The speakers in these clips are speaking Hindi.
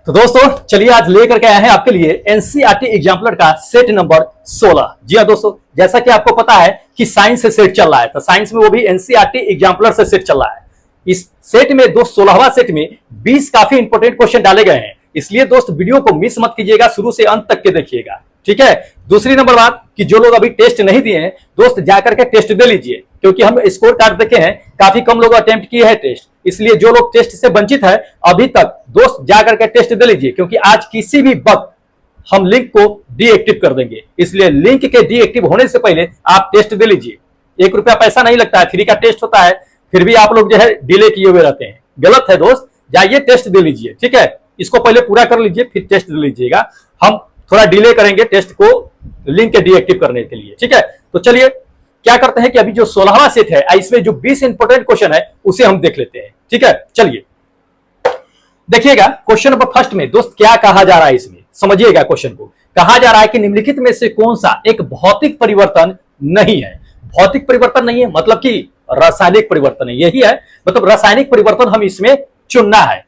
तो दोस्तों चलिए आज लेकर के आए हैं आपके लिए एनसीईआरटी एग्जाम्पलर का सेट नंबर 16। जी हाँ दोस्तों, जैसा कि आपको पता है कि साइंस से सेट चल रहा है, तो साइंस में वो भी एनसीईआरटी एग्जाम्पलर से सेट चल रहा है। इस सेट में 16वां सेट में 20 काफी इंपोर्टेंट क्वेश्चन डाले गए हैं, इसलिए दोस्त वीडियो को मिस मत कीजिएगा, शुरू से अंत तक के देखिएगा। ठीक है। दूसरी नंबर बात कि जो लोग अभी टेस्ट नहीं दिए हैं दोस्त जाकर के टेस्ट दे लीजिए, क्योंकि हम स्कोर कार्ड देखे हैं काफी कम लोग अटेम्प्ट किए हैं टेस्ट, इसलिए जो लोग टेस्ट से वंचित है अभी तक दोस्त जाकर के टेस्ट दे लीजिए, क्योंकि आज किसी भी वक्त हम लिंक को डीएक्टिव कर देंगे, इसलिए लिंक के डीएक्टिव होने से पहले आप टेस्ट दे लीजिए। 1 रुपया पैसा नहीं लगता है, फ्री का टेस्ट होता है, फिर भी आप लोग जो है डिले किए हुए रहते हैं, गलत है दोस्त। जाइए टेस्ट दे लीजिए। ठीक है, इसको पहले पूरा कर लीजिए फिर टेस्ट दे लीजिएगा। हम थोड़ा डिले करेंगे टेस्ट को लिंक के डीएक्टिव करने के लिए। ठीक है, तो चलिए क्या करते हैं कि अभी जो 16वां सेट है इसमें जो 20 इंपोर्टेंट क्वेश्चन है उसे हम देख लेते हैं। ठीक है, चलिए देखिएगा क्वेश्चन नंबर फर्स्ट में दोस्त क्या कहा जा रहा है, इसमें समझिएगा। क्वेश्चन को कहा जा रहा है कि निम्नलिखित में से कौन सा एक भौतिक परिवर्तन नहीं है। भौतिक परिवर्तन नहीं है मतलब कि रासायनिक परिवर्तन है, यही है मतलब रासायनिक परिवर्तन हम इसमें चुनना है।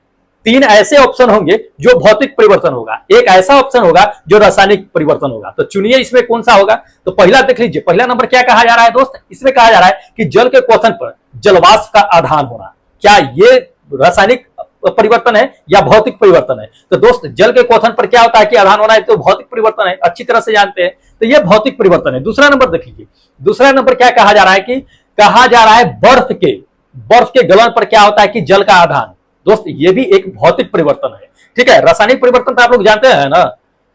3 ऐसे ऑप्शन होंगे जो भौतिक परिवर्तन होगा, एक ऐसा ऑप्शन होगा जो रासायनिक परिवर्तन होगा, तो चुनिए इसमें कौन सा होगा। तो पहला देख लीजिए, पहला नंबर क्या कहा जा रहा है दोस्त, इसमें कहा जा रहा है कि जल के क्वथन पर जलवाष्प का आधान होना। क्या ये रासायनिक परिवर्तन है या भौतिक परिवर्तन है? तो दोस्त जल के क्वथन पर क्या होता है कि आधान होना है, तो भौतिक परिवर्तन है, अच्छी तरह से जानते हैं, तो ये भौतिक परिवर्तन है। दूसरा नंबर देख लीजिए, दूसरा नंबर क्या कहा जा रहा है कि कहा जा रहा है बर्फ के गलन पर क्या होता है कि जल का आधान। दोस्त ये भी एक भौतिक परिवर्तन है। ठीक है, रासायनिक परिवर्तन तो आप लोग जानते हैं ना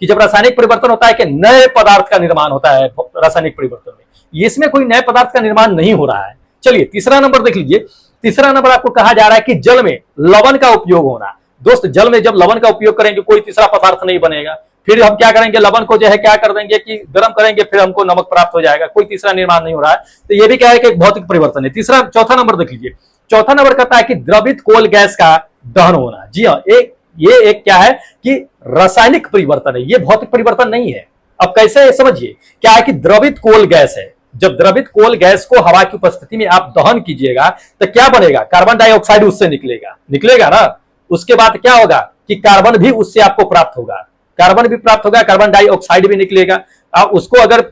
कि जब रासायनिक परिवर्तन होता है कि नए पदार्थ का निर्माण होता है रासायनिक परिवर्तन में, इसमें कोई नए पदार्थ का निर्माण नहीं हो रहा है। चलिए तीसरा नंबर देख लीजिए, तीसरा नंबर आपको कहा जा रहा है कि जल में लवण का उपयोग होना। दोस्त जल में जब लवण का उपयोग करेंगे कोई तीसरा पदार्थ नहीं बनेगा, फिर हम क्या करेंगे, लवण को जो है क्या कर देंगे कि गर्म करेंगे, फिर हमको नमक प्राप्त हो जाएगा, कोई तीसरा निर्माण नहीं हो रहा है, तो ये भी क्या है कि एक भौतिक परिवर्तन है। चौथा नंबर देख लीजिए, चौथा नंबर कहता है कि द्रवित कोल गैस का दहन होना। जी हाँ, ये एक क्या है कि रासायनिक परिवर्तन है, ये भौतिक परिवर्तन नहीं है। अब कैसे समझिए, क्या है कि द्रवित कोल गैस है, जब द्रवित कोल गैस को हवा की उपस्थिति में आप दहन कीजिएगा तो क्या बनेगा, कार्बन डाइऑक्साइड उससे निकलेगा ना। उसके बाद क्या होगा कि कार्बन भी उससे आपको प्राप्त होगा, कार्बन भी प्राप्त होगा, कार्बन डाइऑक्साइड भी निकलेगा। आप उसको अगर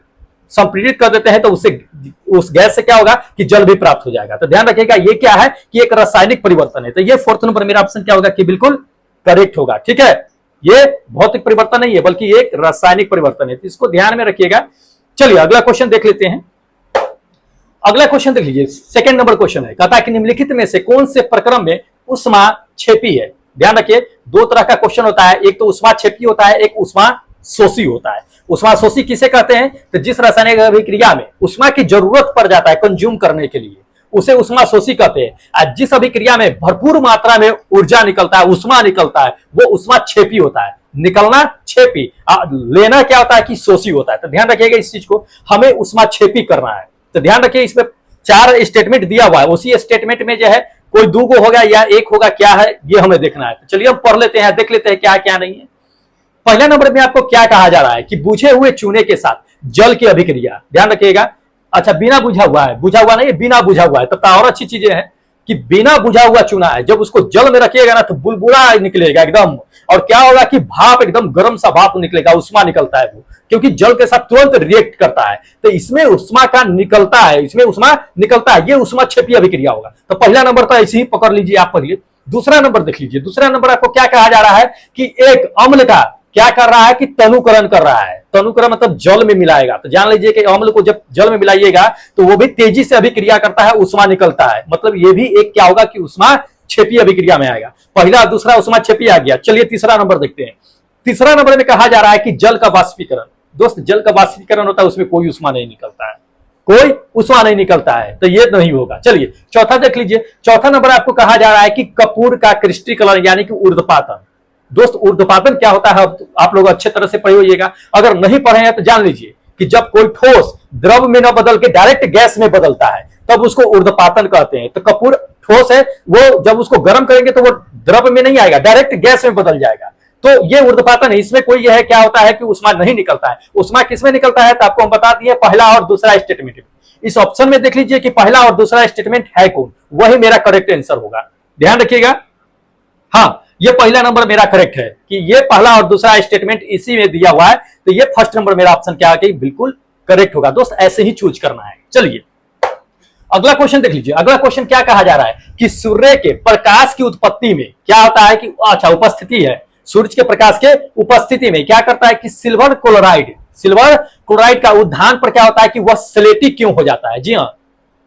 संपीड़ित कर देते हैं तो उससे उस गैस से क्या होगा कि जल भी प्राप्त हो जाएगा। तो ध्यान रखिएगा ये क्या है कि एक रासायनिक परिवर्तन है, तो ये 4th नंबर मेरा ऑप्शन क्या होगा कि बिल्कुल करेक्ट होगा। ठीक है, ये भौतिक परिवर्तन नहीं है बल्कि एक रासायनिक परिवर्तन है, तो इसको ध्यान में रखिएगा। चलिए अगला क्वेश्चन देख लेते हैं। अगला क्वेश्चन देख लीजिए, 2nd नंबर क्वेश्चन है, कहता है कि निम्नलिखित में से कौन से प्रक्रम में ऊष्माक्षेपी है। ध्यान रखिए 2 तरह का क्वेश्चन होता है, एक तो ऊष्माक्षेपी होता है, एक ऊष्माशोषी होता है। ऊष्माशोषी किसे कहते हैं, तो जिस रासायनिक अभिक्रिया में ऊष्मा की जरूरत पड़ जाता है कंज्यूम करने के लिए, उसे ऊष्माशोषी कहते हैं। और जिस अभिक्रिया में भरपूर मात्रा में ऊर्जा निकलता है, ऊष्मा निकलता है, वो ऊष्माक्षेपी होता है। निकलना क्षेपी, लेना क्या होता है कि शोषी होता है। तो ध्यान रखिएगा इस चीज को, हमें ऊष्माक्षेपी करना है। तो ध्यान रखिए इसमें 4 स्टेटमेंट दिया हुआ है, उसी स्टेटमेंट में जो है कोई 2 होगा या 1 होगा, क्या है ये हमें देखना है। तो चलिए हम पढ़ लेते हैं, देख लेते हैं क्या क्या नहीं है। पहला नंबर में आपको क्या कहा जा रहा है कि बुझे हुए चूने के साथ जल की अभिक्रिया। ध्यान रखिएगा, अच्छा बिना बुझा हुआ है, बुझा हुआ नहीं, बिना बुझा हुआ है, तब तो और अच्छी चीजें हैं कि बिना बुझा हुआ चूना है, जब उसको जल में रखिएगा ना तो बुलबुला निकलेगा एकदम, और क्या होगा कि भाप एकदम गर्म सा भाप निकलेगा, उष्मा निकलता है वो, क्योंकि जल के साथ तुरंत रिएक्ट करता है, तो इसमें उष्मा का निकलता है, इसमें उष्मा निकलता है, ये ऊष्माक्षेपी अभिक्रिया होगा। तो पहला नंबर तो ऐसे ही पकड़ लीजिए आप पहले। दूसरा नंबर देख लीजिए, दूसरा नंबर आपको क्या कहा जा रहा है कि एक अम्ल का क्या कर रहा है कि तनुकरण कर रहा है। तनुकरण मतलब जल में मिलाएगा, तो जान लीजिए कि अम्ल को जब जल में मिलाइएगा तो वो भी तेजी से अभिक्रिया करता है, उष्मा निकलता है, मतलब ये भी एक क्या होगा कि ऊष्माक्षेपी अभिक्रिया में आएगा। पहला दूसरा ऊष्माक्षेपी आ गया। चलिए तीसरा नंबर देखते हैं। तीसरा नंबर में कहा जा रहा है कि जल का वाष्पीकरण। दोस्त जल का वाष्पीकरण होता है, उसमें कोई उष्मा नहीं निकलता है, कोई उष्मा नहीं निकलता है, तो ये नहीं होगा। चलिए चौथा देख लीजिए, चौथा नंबर आपको कहा जा रहा है कि कपूर का क्रिस्टलीकरण यानी कि ऊर्ध्वपातन। दोस्त ऊर्ध्वपातन क्या होता है आप लोग अच्छे तरह से पढ़े होइएगा, अगर नहीं पढ़े हैं तो जान लीजिए कि जब कोई ठोस द्रव में न बदल के डायरेक्ट गैस में बदलता है तब उसको ऊर्ध्वपातन कहते हैं। तो कपूर ठोस है, वो जब उसको गर्म करेंगे तो वो द्रव में नहीं आएगा, डायरेक्ट गैस में बदल जाएगा, तो ये ऊर्ध्वपातन है। इसमें कोई यह क्या होता है कि उष्मा नहीं निकलता है। उष्मा किसमें निकलता है तो आपको हम बता दिए, पहला और दूसरा स्टेटमेंट। इस ऑप्शन में देख लीजिए कि पहला और दूसरा स्टेटमेंट है कौन, वही मेरा करेक्ट आंसर होगा। ध्यान रखिएगा। हाँ, ये पहला नंबर मेरा करेक्ट है कि ये पहला और दूसरा स्टेटमेंट इसी में दिया हुआ है, तो ये फर्स्ट नंबर मेरा ऑप्शन क्या है, बिल्कुल करेक्ट होगा। दोस्त ऐसे ही चूज करना है। चलिए अगला क्वेश्चन देख लीजिए। अगला क्वेश्चन क्या कहा जा रहा है कि सूर्य के प्रकाश की उत्पत्ति में क्या होता है कि अच्छा उपस्थिति है, सूरज के प्रकाश के उपस्थिति में क्या करता है कि सिल्वर क्लोराइड का उद्धान पर क्या होता है कि वह स्लेटी क्यों हो जाता है। जी हाँ,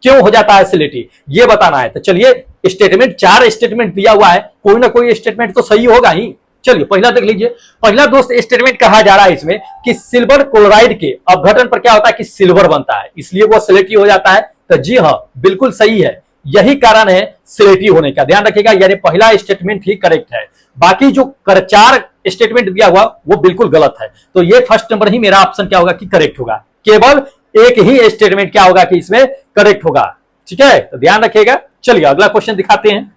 क्यों हो जाता है स्लेटी, ये बताना है। तो चलिए स्टेटमेंट, 4 स्टेटमेंट दिया हुआ है, कोई ना कोई स्टेटमेंट तो सही होगा ही। चलिए पहला देख लीजिए। पहला दोस्त स्टेटमेंट कहा जा रहा है इसमें कि सिल्वर क्लोराइड के अपघटन पर क्या होता है कि सिल्वर बनता है, इसलिए वो स्लेटी हो जाता है। तो जी हाँ, बिल्कुल सही है, यही कारण है स्लेटी होने का, ध्यान रखिएगा। यानी पहला स्टेटमेंट ही करेक्ट है, बाकी जो 4 स्टेटमेंट दिया हुआ वो बिल्कुल गलत है। तो ये फर्स्ट नंबर ही मेरा ऑप्शन क्या होगा कि करेक्ट होगा। केवल एक ही स्टेटमेंट क्या होगा कि इसमें करेक्ट होगा। ठीक है, तो ध्यान रखिएगा। चलिए अगला क्वेश्चन दिखाते हैं।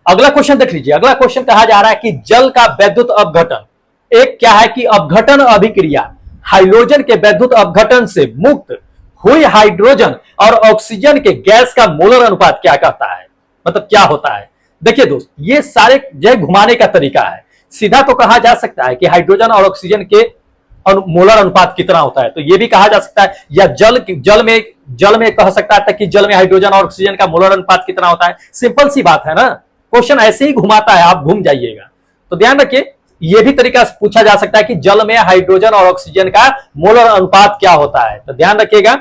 अगला क्वेश्चन देख लीजिए। अगला क्वेश्चन कहा जा रहा है कि जल का वैद्युत अपघटन, एक क्या है कि अपघटन अभिक्रिया हाइड्रोजन के वैद्युत अपघटन से मुक्त हुई हाइड्रोजन और ऑक्सीजन के गैस का मोलर अनुपात क्या कहता है, मतलब क्या होता है। देखिए दोस्त, ये सारे जो घुमाने का तरीका है। सीधा तो कहा जा सकता है कि हाइड्रोजन और ऑक्सीजन के मोलर अनुपात कितना होता है, तो ये भी कहा जा सकता है, या जल में कह सकता था कि जल में हाइड्रोजन और ऑक्सीजन का मोलर अनुपात कितना होता है। सिंपल सी बात है ना, क्वेश्चन ऐसे ही घुमाता है, आप घूम जाइएगा। तो ध्यान रखिए, यह भी तरीका पूछा जा सकता है कि जल में हाइड्रोजन और ऑक्सीजन का मोलर अनुपात क्या होता है। तो ध्यान रखिएगा,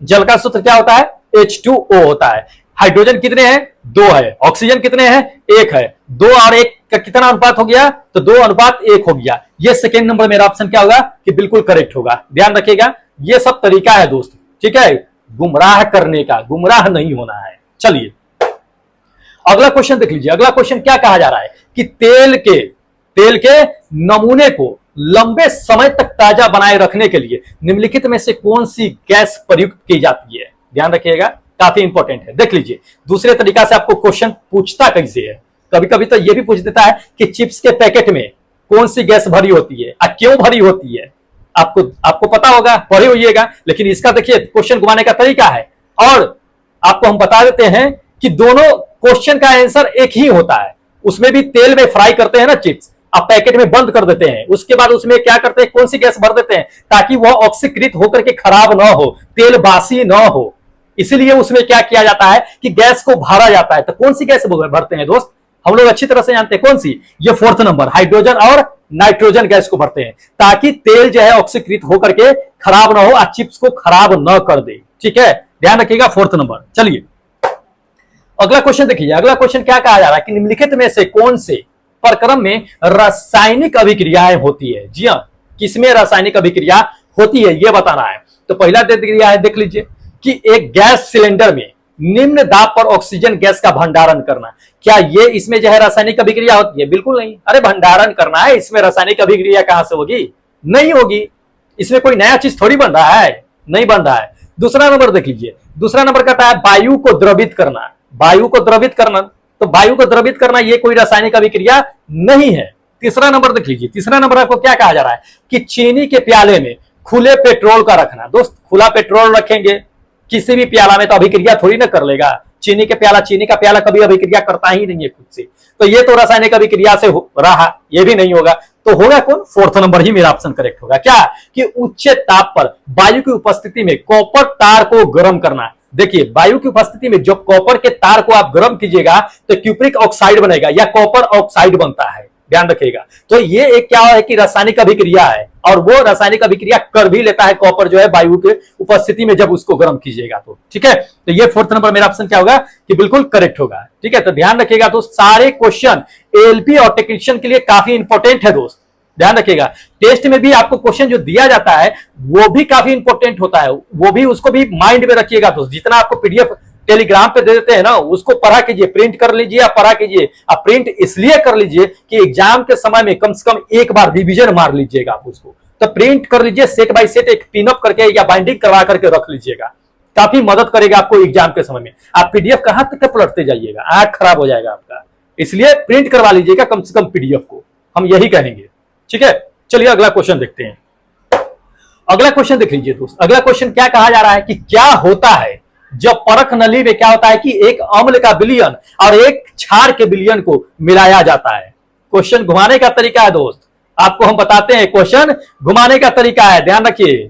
जल का सूत्र क्या होता है, H2O होता है। हाइड्रोजन कितने हैं, 2 है, ऑक्सीजन कितने हैं, 1 है। 2 और 1 का कितना अनुपात हो गया, तो 2:1 हो गया। ये सेकेंड नंबर मेरा ऑप्शन क्या होगा कि बिल्कुल करेक्ट होगा। ध्यान रखिएगा, ये सब तरीका है दोस्त, ठीक है, गुमराह करने का, गुमराह नहीं होना है। चलिए अगला क्वेश्चन देख लीजिए। अगला क्वेश्चन क्या कहा जा रहा है कि तेल के नमूने को लंबे समय तक ताजा बनाए रखने के लिए निम्नलिखित में से कौन सी गैस प्रयुक्त की जाती है। ध्यान रखिएगा, काफी इंपॉर्टेंट है। देख लीजिए, दूसरे तरीका से आपको क्वेश्चन पूछता कैसे है, कभी कभी तो यह भी पूछ देता है कि चिप्स के पैकेट में कौन सी गैस भरी होती है और क्यों भरी होती है। आपको पता होगा, पढ़े होइएगा, लेकिन इसका देखिए क्वेश्चन घुमाने का तरीका है। और आपको हम बता देते हैं कि दोनों क्वेश्चन का आंसर एक ही होता है। उसमें भी तेल में फ्राई करते हैं ना चिप्स, आप पैकेट में बंद कर देते हैं, उसके बाद उसमें क्या करते हैं, कौन सी गैस भर देते हैं ताकि वह ऑक्सीकृत होकर के खराब ना हो, तेल बासी ना हो। इसीलिए उसमें क्या किया जाता है कि गैस को भरा जाता है। तो कौन सी गैस भरते हैं दोस्त, हम लोग अच्छी तरह से जानते हैं कौन सी, ये 4th नंबर हाइड्रोजन और नाइट्रोजन गैस को भरते हैं ताकि तेल जो है ऑक्सीकृत होकर के खराब ना हो और चिप्स को खराब न कर दे। ठीक है, ध्यान रखिएगा, 4th नंबर। चलिए अगला क्वेश्चन देखिए। अगला क्वेश्चन क्या कहा जा रहा है कि निम्नलिखित में से कौन से प्रक्रम में रासायनिक अभिक्रियाएं होती है। जी हाँ, किसमें रासायनिक अभिक्रिया होती है ये बताना है। तो पहला दे दिया है, देख लीजिए कि एक गैस सिलेंडर में निम्न दाब पर ऑक्सीजन गैस का भंडारण करना, क्या ये इसमें जो है रासायनिक अभिक्रिया होती है? बिल्कुल नहीं। अरे भंडारण करना है, इसमें रासायनिक अभिक्रिया कहां से होगी, नहीं होगी। इसमें कोई नया चीज थोड़ी बन रहा है, नहीं बन रहा है। दूसरा नंबर देख लीजिए, दूसरा नंबर कहता है वायु को द्रवित करना। वायु को द्रवित करना, तो वायु को द्रवित करना ये कोई रासायनिक अभिक्रिया नहीं है। तीसरा नंबर देख लीजिए, तीसरा नंबर आपको क्या कहा जा रहा है कि चीनी के प्याले में खुले पेट्रोल का रखना। दोस्त, खुला पेट्रोल रखेंगे किसी भी प्याला में तो अभिक्रिया थोड़ी ना कर लेगा। चीनी का प्याला कभी अभिक्रिया करता ही नहीं है खुद से, तो ये तो रासायनिक अभिक्रिया से रहा, ये भी नहीं होगा। तो होगा कौन, 4th नंबर ही मेरा ऑप्शन करेक्ट होगा। क्या कि उच्च ताप पर वायु की उपस्थिति में कॉपर तार को गर्म करना। देखिए, वायु की उपस्थिति में जब कॉपर के तार को आप गर्म कीजिएगा तो क्यूप्रिक ऑक्साइड बनेगा या कॉपर ऑक्साइड बनता है, ध्यान रखिएगा। तो ये एक क्या है कि रासायनिक अभिक्रिया है, और वो रासायनिक अभिक्रिया कर भी लेता है कॉपर जो है वायु के उपस्थिति में जब उसको गर्म कीजिएगा तो। ठीक है, तो ये 4th नंबर मेरा ऑप्शन क्या होगा कि बिल्कुल करेक्ट होगा। ठीक है, तो ध्यान रखिएगा। तो सारे क्वेश्चन एएलपी और टेक्नीशियन के लिए काफी इंपॉर्टेंट है दोस्त, ध्यान रखिएगा। टेस्ट में भी आपको क्वेश्चन जो दिया जाता है वो भी काफी इंपॉर्टेंट होता है, वो भी उसको भी माइंड में रखिएगा दोस्त। जितना आपको पीडीएफ टेलीग्राम पे दे देते हैं ना, उसको पढ़ा कीजिए, प्रिंट कर लीजिए या पढ़ा कीजिए। आप प्रिंट इसलिए कर लीजिए कि एग्जाम के समय में कम से कम एक बार रिवीजन मार लीजिएगा आप उसको। तो प्रिंट कर लीजिए, सेट बाय सेट एक पिनअप करके या बाइंडिंग करवा करके रख लीजिएगा, काफी मदद करेगा आपको एग्जाम के समय में। आप पीडीएफ कहां तक पलटते जाइएगा, आंख खराब हो जाएगा आपका। इसलिए प्रिंट करवा लीजिएगा कम से कम पीडीएफ को, हम यही कहेंगे। ठीक है, चलिए अगला क्वेश्चन देखते हैं। अगला क्वेश्चन देख लीजिए दोस्त। अगला क्वेश्चन क्या कहा जा रहा है कि क्या होता है जब परख नली में क्या होता है कि एक अम्ल का विलयन और एक क्षार के विलयन को मिलाया जाता है। क्वेश्चन घुमाने का तरीका है दोस्त, आपको हम बताते हैं, क्वेश्चन घुमाने का तरीका है, ध्यान रखिए।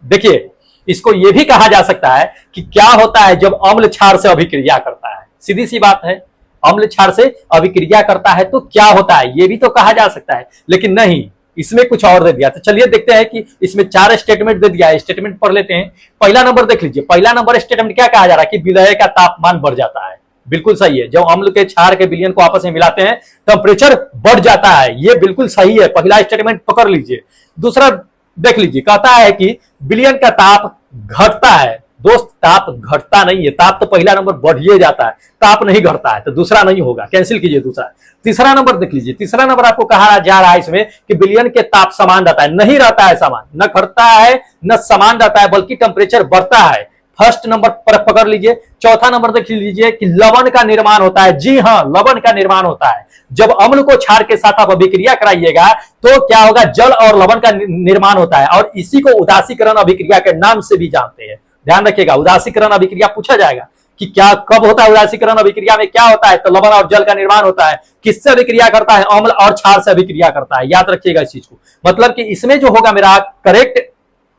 देखिए, इसको यह भी कहा जा सकता है कि क्या होता है जब अम्ल क्षार से अभिक्रिया करता है। सीधी सी बात है, अम्ल क्षार से अभिक्रिया करता है तो क्या होता है, यह भी तो कहा जा सकता है, लेकिन नहीं, इसमें कुछ और दे दिया। तो चलिए देखते हैं कि इसमें 4 स्टेटमेंट दे दिया है, स्टेटमेंट पढ़ लेते हैं। पहला नंबर देख लीजिए, पहला नंबर स्टेटमेंट क्या कहा जा रहा है कि विलय का तापमान बढ़ जाता है। बिल्कुल सही है, जब अम्ल के क्षार के विलयन को आपस में मिलाते हैं टेम्परेचर बढ़ जाता है, ये बिल्कुल सही है, पहला स्टेटमेंट पकड़ लीजिए। दूसरा देख लीजिए, कहता है कि विलयन का ताप घटता है। दोस्त, ताप घटता नहीं है, ताप तो पहला नंबर बढ़िए जाता है, ताप नहीं घटता है, तो दूसरा नहीं होगा, कैंसिल कीजिए दूसरा। तीसरा नंबर देख लीजिए, तीसरा नंबर आपको कहा जा रहा है इसमें कि विलयन के ताप समान रहता है, नहीं रहता है समान, न घटता है न समान रहता है, बल्कि टेम्परेचर बढ़ता है। फर्स्ट नंबर पर पकड़ लीजिए। चौथा नंबर देख लीजिए कि लवण का निर्माण होता है। जी हां, लवण का निर्माण होता है। जब अम्ल को क्षार के साथ आप अभिक्रिया कराइएगा तो क्या होगा, जल और लवण का निर्माण होता है, और इसी को उदासीकरण अभिक्रिया के नाम से भी जानते हैं। ध्यान रखिएगा, उदासीकरण अभिक्रिया पूछा जाएगा कि क्या कब होता है, उदासीकरण अभिक्रिया में क्या होता है, तो लवण और जल का निर्माण होता है। किससे अभिक्रिया करता है, अम्ल और क्षार से अभिक्रिया करता है। याद रखिएगा इस चीज को, मतलब कि इसमें जो होगा मेरा करेक्ट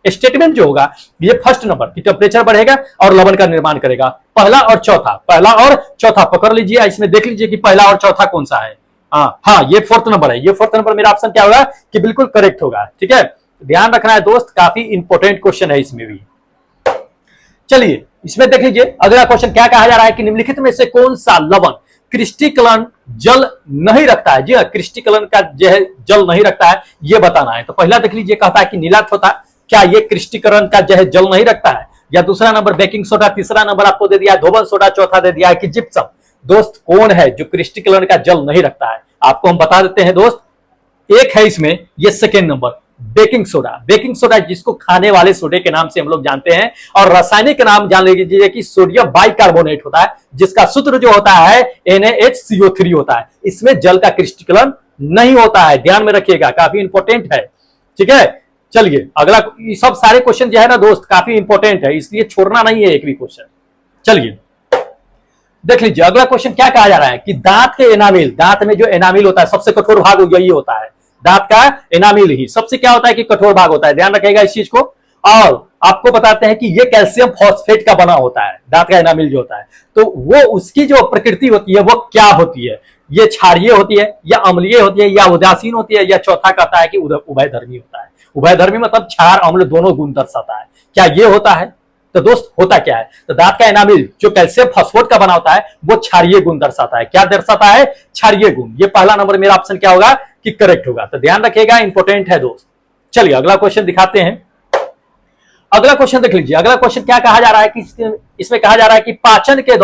स्टेटमेंट जो होगा ये फर्स्ट नंबर की टेम्परेचर बढ़ेगा और लवण का निर्माण करेगा। पहला और चौथा, पहला और चौथा पकड़ लीजिए। इसमें देख लीजिए कि पहला और चौथा कौन सा है। हाँ, ये फोर्थ नंबर है, ये फोर्थ नंबर मेरा ऑप्शन क्या होगा कि बिल्कुल करेक्ट होगा। ठीक है, ध्यान रखना है दोस्त, काफी इंपॉर्टेंट क्वेश्चन है इसमें भी। चलिए इसमें देख लीजिए, अगला क्वेश्चन क्या कहा जा रहा है कि निम्नलिखित में से कौन सा लवण क्रिस्टलीकरण जल नहीं रखता है। जी हाँ, क्रिस्टलीकरण का जो है जल नहीं रखता है, ये बताना है। तो पहला देख लीजिए, कहता है कि नीला थोथा, क्या ये क्रिस्टलीकरण का जो है जल नहीं रखता है। या दूसरा नंबर बेकिंग सोडा, तीसरा नंबर आपको दे दिया धोबन सोडा, चौथा दे दिया है कि जिप्सम। दोस्त, कौन है जो क्रिस्टलीकरण का जल नहीं रखता है, आपको हम बता देते हैं दोस्त। एक है इसमें, ये second number baking soda. Baking soda जिसको खाने वाले सोडे के नाम से हम लोग जानते हैं, और रासायनिक नाम जान लीजिए कि सोडियम बाइकार्बोनेट होता है, जिसका सूत्र जो होता है NaHCO3 होता है। इसमें जल का क्रिस्टलीकरण नहीं होता है, ध्यान में रखिएगा, काफी इंपॉर्टेंट है। ठीक है, चलिए अगला, ये सब सारे क्वेश्चन जो है ना दोस्त काफी इंपॉर्टेंट है, इसलिए छोड़ना नहीं है एक भी क्वेश्चन। चलिए देख लीजिए, अगला क्वेश्चन क्या कहा जा रहा है कि दांत के एनामिल, दांत में जो एनामिल होता है सबसे कठोर भाग यही होता है, दांत का एनामिल ही सबसे क्या होता है कि कठोर भाग होता है। ध्यान रखिएगा इस चीज को। और आपको बताते हैं कि ये कैल्शियम फॉस्फेट का बना होता है, दांत का एनामिल जो होता है, तो वो उसकी जो प्रकृति होती है वो क्या होती है, ये क्षारीय होती है या अम्लीय होती है या उदासीन होती है, या चौथा कहता है कि उभयधर्मी होता है। उभयधर्मी मतलब क्षार अम्ल दोनों गुण दर्शाता है, क्या ये होता है। तो दोस्त होता क्या है, तो दांत का एनामिल जो कैल्शियम फॉस्फेट का बना होता है वो क्षारीय गुण दर्शाता है। क्या दर्शाता है, क्षारीय गुण। ये पहला नंबर मेरा ऑप्शन क्या होगा कि करेक्ट होगा, तो ध्यान रखिएगा, इंपॉर्टेंट है दोस्त। चलिए अगला क्वेश्चन दिखाते हैं। अगला क्वेश्चन देख लीजिए, अगला क्वेश्चन क्या कहा जा रहा है कि इसमें कहा जा रहा है कि पाचन के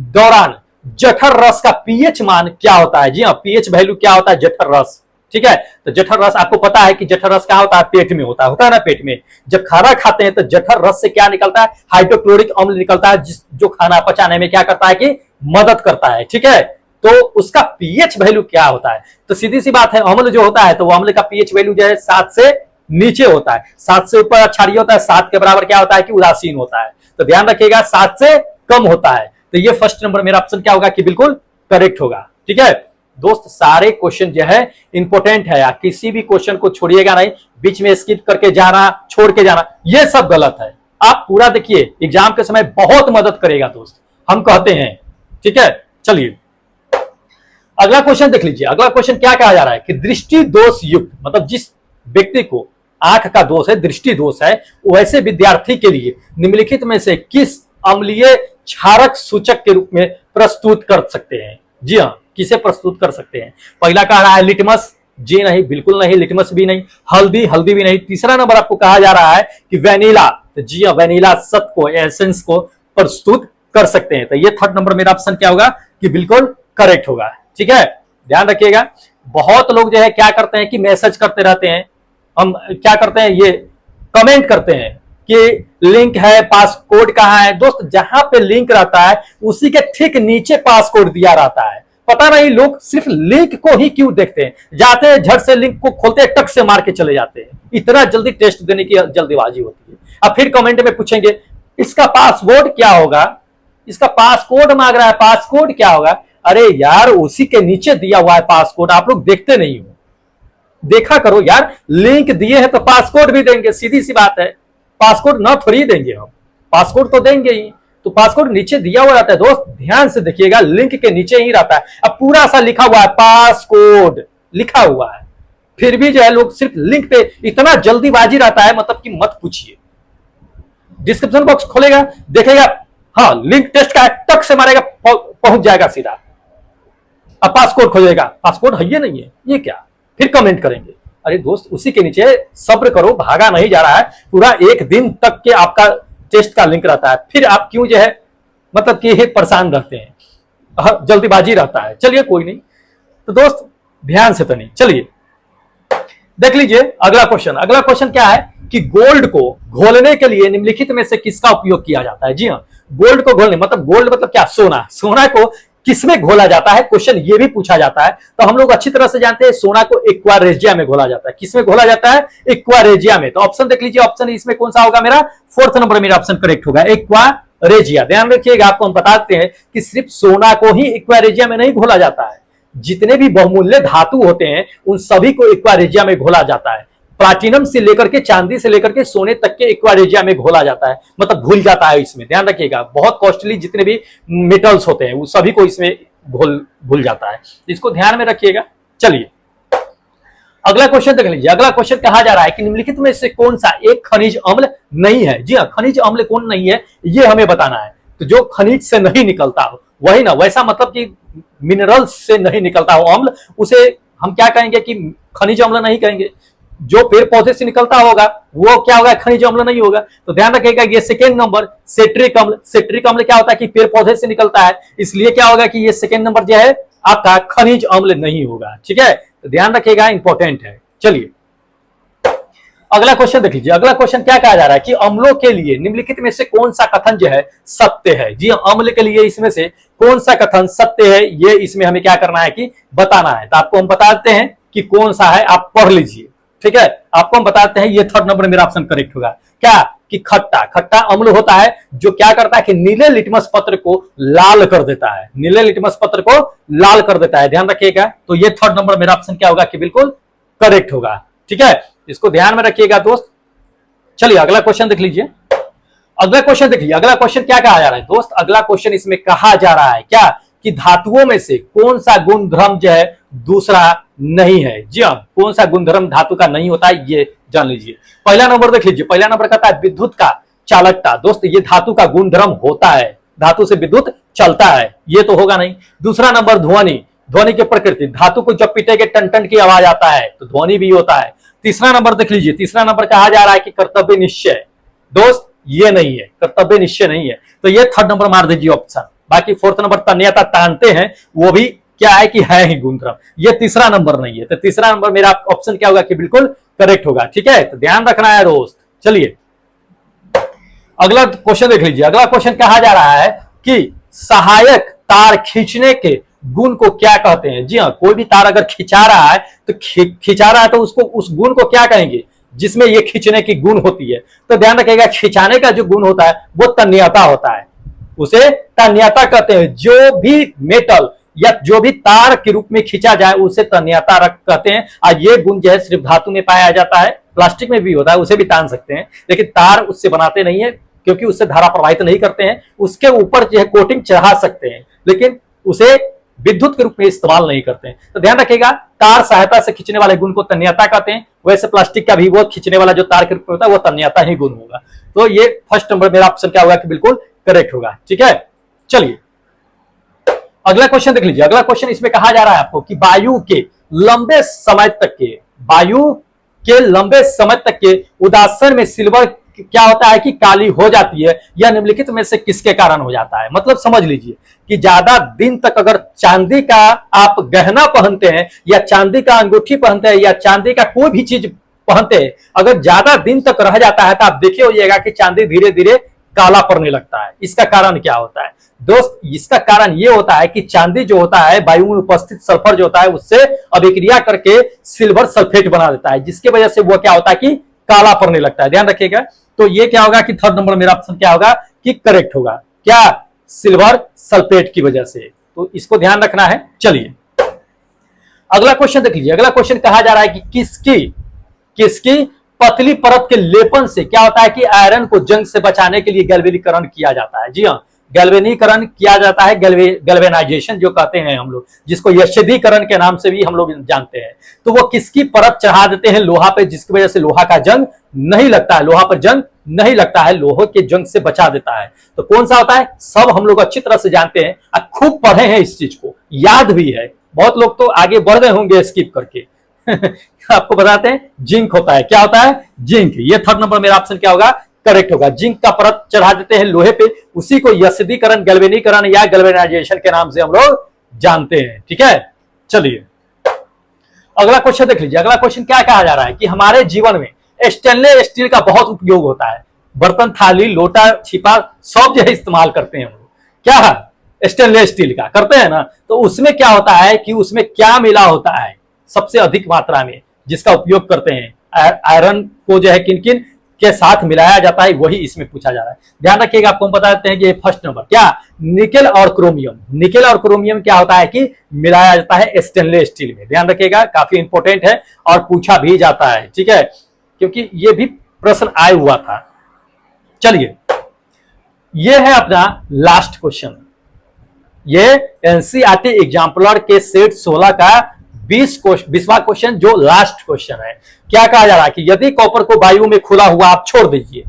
दौरान जठर रस का पीएच मान क्या होता है। जी हाँ, पीएच वैल्यू क्या होता है, जठर रस। ठीक है, तो जठर रस आपको पता है कि जठर रस कहाँ होता है, पेट में होता है ना, पेट में जब खाना खाते हैं तो जठर रस से क्या निकलता है, हाइड्रोक्लोरिक अम्ल निकलता है, जो खाना पचाने में क्या करता है कि मदद करता है। ठीक है, तो उसका पीएच वैल्यू क्या होता है, तो सीधी सी बात है, अम्ल जो होता है तो वो अम्ल का पीएच वैल्यू जो है 7 से नीचे होता है, 7 से ऊपर क्षारीय होता है, 7 के बराबर क्या होता है कि उदासीन होता है। तो ध्यान रखिएगा 7 से कम होता है, तो ये फर्स्ट नंबर मेरा ऑप्शन क्या होगा कि बिल्कुल करेक्ट होगा। ठीक है दोस्त, सारे क्वेश्चन जो है इंपॉर्टेंट है, किसी भी क्वेश्चन को छोड़िएगा नहीं, बीच में स्किप करके जाना, छोड़ के जाना, ये सब गलत है। आप पूरा देखिए, एग्जाम के समय बहुत मदद करेगा दोस्त, हम कहते हैं। ठीक है, चलिए अगला क्वेश्चन देख लीजिए। अगला क्वेश्चन क्या कहा जा रहा है कि दृष्टि दोष युक्त, मतलब जिस व्यक्ति को आंख का दोष है, दृष्टि दोष है, वैसे विद्यार्थी के लिए निम्नलिखित में से किस अम्लीय क्षारक सूचक के रूप में प्रस्तुत कर सकते हैं। जी हाँ, किसे प्रस्तुत कर सकते हैं। पहला कह रहा है लिटमस, जी नहीं, बिल्कुल नहीं, लिटमस भी नहीं, हल्दी, हल्दी भी नहीं। तीसरा नंबर आपको कहा जा रहा है कि वेनिला, तो जी हाँ, वेनिला सत को, एसेंस को प्रस्तुत कर सकते हैं। तो ये थर्ड नंबर मेरा ऑप्शन क्या होगा कि बिल्कुल करेक्ट होगा। ठीक है, ध्यान रखिएगा। बहुत लोग जो है क्या करते हैं कि मैसेज करते रहते हैं, हम क्या करते हैं, ये कमेंट करते हैं कि लिंक है, पासकोड कहाँ है। दोस्त, जहां पे लिंक रहता है उसी के ठीक नीचे पासकोड दिया रहता है। पता नहीं लोग सिर्फ लिंक को ही क्यों देखते हैं, जाते हैं झट से लिंक को खोलते हैं, टक से मार के चले जाते हैं। इतना जल्दी टेस्ट देने की जल्दीबाजी होती है। अब फिर कमेंट में पूछेंगे इसका पासवर्ड क्या होगा, इसका पासकोड मांग रहा है, पासकोड क्या होगा। अरे यार उसी के नीचे दिया हुआ है पासकोड, आप लोग देखते नहीं हो, देखा करो यार, लिंक दिए हैं तो पासकोड भी देंगे, सीधी सी बात है। पासकोड ना थोड़ी देंगे हम, पासकोड तो देंगे ही, तो पासकोड नीचे दिया हुआ रहता है दोस्त, ध्यान से देखिएगा, लिंक के नीचे ही रहता है। अब पूरा सा लिखा हुआ है, पासकोड लिखा हुआ है, फिर भी जो है लोग सिर्फ लिंक पे इतना जल्दीबाजी रहता है, मतलब कि मत पूछिए। डिस्क्रिप्शन बॉक्स खोलेगा, देखेगा, हाँ लिंक टेस्ट का है, टक से मारेगा, पहुंच जाएगा सीधा। अब पासकोड खोजेगा, पासकोड है ये नहीं है, ये क्या, फिर कमेंट करेंगे। अरे दोस्त उसी के नीचे सब्र करो, भागा नहीं जा रहा है, पूरा एक दिन तक के आपका टेस्ट का लिंक रहता है, फिर आप क्यों जो है मतलब कि परेशान रहते हैं, जल्दीबाजी रहता है। चलिए कोई नहीं, तो दोस्त ध्यान से तो नहीं, चलिए देख लीजिए अगला क्वेश्चन। अगला क्वेश्चन क्या है कि गोल्ड को घोलने के लिए निम्नलिखित में से किसका उपयोग किया जाता है। जी हाँ, गोल्ड को घोलने मतलब गोल्ड मतलब क्या, सोना, सोना को किसमें घोला जाता है, क्वेश्चन ये भी पूछा जाता है। तो हम लोग अच्छी तरह से जानते हैं सोना को एक्वारेजिया में घोला जाता है। किसमें घोला जाता है, एक्वारेजिया में। तो ऑप्शन देख लीजिए, ऑप्शन इसमें कौन सा होगा, मेरा फोर्थ नंबर मेरा ऑप्शन करेक्ट होगा, एक्वारेजिया। ध्यान रखिएगा, आपको हम बताते हैं कि सिर्फ सोना को ही एक्वारेजिया में नहीं घोला जाता है, जितने भी बहुमूल्य धातु होते हैं उन सभी को एक्वारेजिया में घोला जाता है। प्लाटिनम से लेकर के चांदी से लेकर के सोने तक के एक्वारेजिया में घोला जाता है, मतलब घुल जाता है इसमें। ध्यान रखिएगा, बहुत कॉस्टली जितने भी मेटल्स होते हैं वो सभी को इसमें घुल जाता है, इसको ध्यान में रखिएगा। चलिए अगला क्वेश्चन देख लीजिए। अगला क्वेश्चन कहा जा रहा है कि निम्नलिखित में से कौन सा एक खनिज अम्ल नहीं है। जी हाँ, खनिज अम्ल कौन नहीं है ये हमें बताना है। तो जो खनिज से नहीं निकलता हो वही ना, वैसा मतलब कि मिनरल्स से नहीं निकलता हो अम्ल, उसे हम क्या कहेंगे कि खनिज अम्ल नहीं कहेंगे। जो पेड़ पौधे से निकलता होगा वो क्या होगा, खनिज अम्ल नहीं होगा। तो ध्यान रखिएगा, ये सेकेंड नंबर सेट्रिक अम्ल। सेट्रिक अम्ल क्या होता है कि पेड़ पौधे से निकलता है, इसलिए क्या होगा कि ये सेकेंड नंबर जो है आपका खनिज अम्ल नहीं होगा। ठीक है, तो ध्यान रखिएगा, इंपॉर्टेंट है। चलिए अगला क्वेश्चन देख लीजिए। अगला क्वेश्चन क्या कहा जा रहा है कि अम्लों के लिए निम्नलिखित में से कौन सा कथन जो है सत्य है। जी अम्ल के लिए इसमें से कौन सा कथन सत्य है, ये इसमें हमें क्या करना है कि बताना है। तो आपको हम बताते हैं कि कौन सा है, आप पढ़ लीजिए। ठीक है, आपको हम बताते हैं, ये थर्ड नंबर मेरा ऑप्शन करेक्ट होगा। क्या कि खट्टा, खट्टा अम्ल होता है जो क्या करता है कि नीले लिटमस पत्र को लाल कर देता है, नीले लिटमस पत्र को लाल कर देता है। ध्यान रखिएगा, तो ये थर्ड नंबर मेरा ऑप्शन क्या होगा कि बिल्कुल करेक्ट होगा। ठीक है, इसको ध्यान में रखिएगा दोस्त। चलिए अगला क्वेश्चन देख लीजिए। अगला क्वेश्चन देखिए, अगला क्वेश्चन क्या कहा जा रहा है दोस्त। अगला क्वेश्चन इसमें कहा जा रहा है क्या कि धातुओं में से कौन सा गुणधर्म जो है दूसरा नहीं है। जी हाँ, कौन सा गुणधर्म धातु का नहीं होता है ये जान लीजिए। पहला नंबर देख लीजिए, पहला नंबर कहता है विद्युत का चालकता। दोस्त ये धातु का गुणधर्म होता है, धातु से विद्युत चलता है, ये तो होगा नहीं। दूसरा नंबर ध्वनि, ध्वनि की प्रकृति, धातु को जब पीटेंगे टन टन की आवाज आता है तो ध्वनि भी होता है। तीसरा नंबर देख लीजिए, तीसरा नंबर कहा जा रहा है कि कर्तव्य निश्चय। दोस्त ये नहीं है, कर्तव्य निश्चय नहीं है, तो ये थर्ड नंबर मार दीजिए ऑप्शन। बाकी फोर्थ नंबर तन्यता तानते हैं, वो भी क्या है कि है ही गुणधर्म, ये तीसरा नंबर नहीं है। तो तीसरा नंबर मेरा ऑप्शन क्या होगा कि बिल्कुल करेक्ट होगा। ठीक है, तो ध्यान रखना है दोस्त। चलिए अगला क्वेश्चन देख लीजिए। अगला क्वेश्चन कहा जा रहा है कि सहायक तार खींचने के गुण को क्या कहते हैं। जी हाँ, कोई भी तार अगर खिंचा रहा है तो खिंचा रहा है तो उसको उस गुण को क्या कहेंगे जिसमें ये खींचने की गुण होती है। तो ध्यान रखिएगा, खिंचाने का जो गुण होता है वो तन्यता होता है, उसे तन्यता कहते हैं। जो भी मेटल या जो भी तार के रूप में खींचा जाए उसे तन्यता कहते हैं। और ये गुण जो है सिर्फ धातु में पाया जाता है, प्लास्टिक में भी होता है, उसे भी तान सकते हैं, लेकिन तार उससे बनाते नहीं है क्योंकि उससे धारा प्रवाहित नहीं करते हैं। उसके ऊपर जो है कोटिंग चढ़ा सकते हैं लेकिन उसे विद्युत के रूप में इस्तेमाल नहीं करते हैं। तो ध्यान रखिएगा, तार सहायता से खींचने वाले गुण को तन्यता कहते हैं। वैसे प्लास्टिक का भी वो खींचने वाला जो तार के रूप में होता है वो तन्यता ही गुण होगा। तो ये फर्स्ट नंबर मेरा ऑप्शन क्या होगा कि बिल्कुल करेक्ट होगा। ठीक है, चलिए अगला क्वेश्चन देख लीजिए। अगला क्वेश्चन इसमें कहा जा रहा है आपको कि वायु के लंबे समय तक के उदासन में सिल्वर क्या होता है कि काली हो जाती है, या निम्नलिखित में से किसके कारण हो जाता है। मतलब समझ लीजिए कि ज्यादा दिन तक अगर चांदी का आप गहना पहनते हैं या चांदी का अंगूठी पहनते हैं या चांदी का कोई भी चीज पहनते हैं, अगर ज्यादा दिन तक रह जाता है तो आप देखे होइएगा कि चांदी धीरे धीरे काला पड़ने लगता है। इसका कारण क्या होता है दोस्त, इसका कारण ये होता है कि चांदी जो होता है वायु में उपस्थित सल्फर जो होता है उससे अभिक्रिया करके सिल्वर सल्फेट बना देता है, जिसकी वजह से वो क्या होता है कि काला पड़ने लगता है, ध्यान रखिएगा। तो ये क्या होगा कि थर्ड नंबर मेरा ऑप्शन क्या होगा कि करेक्ट होगा, क्या, सिल्वर सल्फेट की वजह से। तो इसको ध्यान रखना है। चलिए अगला क्वेश्चन देख लीजिए। अगला क्वेश्चन कहा जा रहा है कि किसकी पतली परत के लेपन से क्या होता है कि आयरन को जंग से बचाने के लिए गैल्वेनीकरण किया जाता है। जी हाँ, गैल्वेनीकरण किया जाता है, गैल्वेनाइजेशन जो कहते हैं हम लोग, जिसको यशदीकरण के नाम से भी हम लोग जानते हैं। तो वो किसकी परत चढ़ा देते हैं लोहा पे, जिसकी वजह से लोहा का जंग नहीं लगता है, लोहा पर जंग नहीं लगता है, लोहे के जंग से बचा देता है। तो कौन सा होता है, सब हम लोग अच्छी तरह से जानते हैं और खूब पढ़े हैं, इस चीज को याद भी है। बहुत लोग तो आगे बढ़ गए होंगे स्किप करके आपको बताते हैं, जिंक होता है। क्या होता है, जिंक। ये थर्ड नंबर मेरा ऑप्शन क्या होगा, करेक्ट होगा। जिंक का परत चढ़ा देते हैं लोहे पे, उसी को यशदीकरण, गैल्वेनीकरण या गैल्वेनाइजेशन के नाम से हम लोग जानते हैं। ठीक है, चलिए अगला क्वेश्चन देख लीजिए। अगला क्वेश्चन क्या कहा जा रहा है कि हमारे जीवन में स्टेनलेस स्टील का बहुत उपयोग होता है। बर्तन, थाली, लोटा, छिपा सब जो है इस्तेमाल करते हैं हम लोग, क्या है, स्टेनलेस स्टील का करते हैं ना। तो उसमें क्या होता है कि उसमें क्या मिला होता है सबसे अधिक मात्रा में, जिसका उपयोग करते हैं। आयरन को जो है किन किन के साथ मिलाया जाता है, वही इसमें पूछा जा रहा है। ध्यान रखिएगा, आपको हम बताते हैं कि ये फर्स्ट नंबर क्या, निकेल और क्रोमियम। निकेल और क्रोमियम क्या होता है कि मिलाया जाता है स्टेनलेस स्टील में। ध्यान रखिएगा, काफी इंपॉर्टेंट है और पूछा भी जाता है। ठीक है, क्योंकि ये भी प्रश्न आया हुआ था। चलिए ये है अपना लास्ट क्वेश्चन। ये एनसीईआरटी एग्जाम्पलर के सेट 16 का 20वां क्वेश्चन, जो लास्ट क्वेश्चन है। क्या कहा जा रहा है कि यदि कॉपर को वायु में खुला हुआ आप छोड़ दीजिए,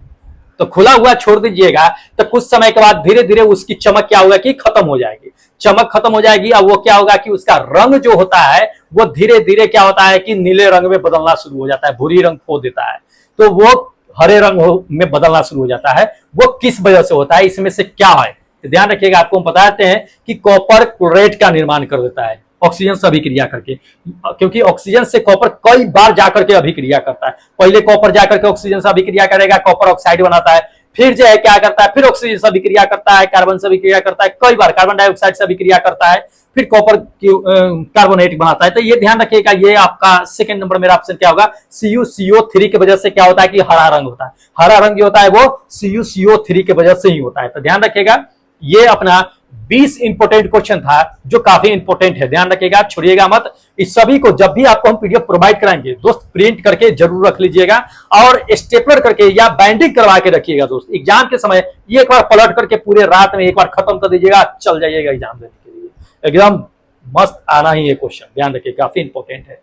तो खुला हुआ छोड़ दीजिएगा तो कुछ समय के बाद धीरे धीरे उसकी चमक क्या होगा कि खत्म हो जाएगी। चमक खत्म हो जाएगी। अब वो क्या होगा कि उसका रंग जो होता है वो धीरे धीरे क्या होता है कि नीले रंग में बदलना शुरू हो जाता है, भूरी रंग खो देता है, तो वो हरे रंग में बदलना शुरू हो जाता है। वो किस वजह से होता है, इसमें से क्या है, तो ध्यान रखिएगा। आपको हम बताते हैं कि कॉपर क्लोरेट का निर्माण कर देता है ऑक्सीजन से अभिक्रिया करके, क्योंकि ऑक्सीजन से कॉपर कई बार जाकर के अभिक्रिया करता है। पहले कॉपर जाकर के ऑक्सीजन से अभिक्रिया करेगा, कॉपर ऑक्साइड बनाता है, फिर जो है क्या करता है, फिर ऑक्सीजन से अभिक्रिया करता है, कार्बन से अभिक्रिया करता है, कई बार कार्बन डाइऑक्साइड से अभिक्रिया करता है, फिर कॉपर कार्बोनेट बनाता है। तो ये ध्यान रखिएगा, ये आपका सेकंड नंबर मेरा ऑप्शन क्या होगा, CuCO3 की वजह से क्या होता है कि हरा रंग होता है। हरा रंग जो होता है वो CuCO3 की वजह से ही होता है। तो ध्यान रखिएगा, ये अपना 20 इंपोर्टेंट क्वेश्चन था जो काफी इंपोर्टेंट है। ध्यान रखिएगा, छोड़िएगा मत। इस सभी को जब भी आपको हम पीडीएफ प्रोवाइड कराएंगे दोस्त, प्रिंट करके जरूर रख लीजिएगा और स्टेपलर करके या बाइंडिंग करवा के रखिएगा दोस्त। एग्जाम के समय ये एक बार पलट करके पूरे रात में एक बार खत्म कर दीजिएगा, चल जाइएगा एग्जाम देने के लिए। एकदम मस्त आना ही ये क्वेश्चन, ध्यान रखिए, काफी इंपॉर्टेंट है।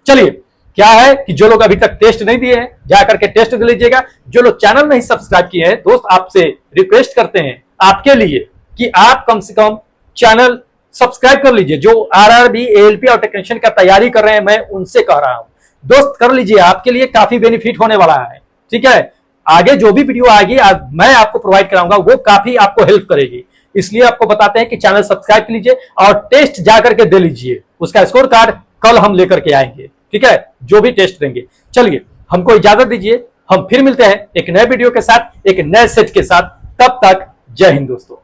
चलिए क्या है कि जो लोग अभी तक टेस्ट नहीं दिए हैं जाकर के टेस्ट दे लीजिएगा। जो लोग चैनल नहीं सब्सक्राइब किए हैं दोस्त, आपसे रिक्वेस्ट करते हैं आपके लिए कि आप कम से कम चैनल सब्सक्राइब कर लीजिए। जो आरआरबी, एएलपी और टेक्नीशियन का तैयारी कर रहे हैं, मैं उनसे कह रहा हूं दोस्त, कर लीजिए, आपके लिए काफी बेनिफिट होने वाला है। ठीक है, आगे जो भी वीडियो आएगी मैं आपको प्रोवाइड कराऊंगा, वो काफी आपको हेल्प करेगी। इसलिए आपको बताते हैं कि चैनल सब्सक्राइब कर लीजिए और टेस्ट जाकर के दे लीजिए। उसका स्कोर कार्ड कल हम लेकर के आएंगे। ठीक है, जो भी टेस्ट देंगे। चलिए हमको इजाजत दीजिए, हम फिर मिलते हैं एक नए वीडियो के साथ, एक नए सेट के साथ। तब तक जय हिंद दोस्तों।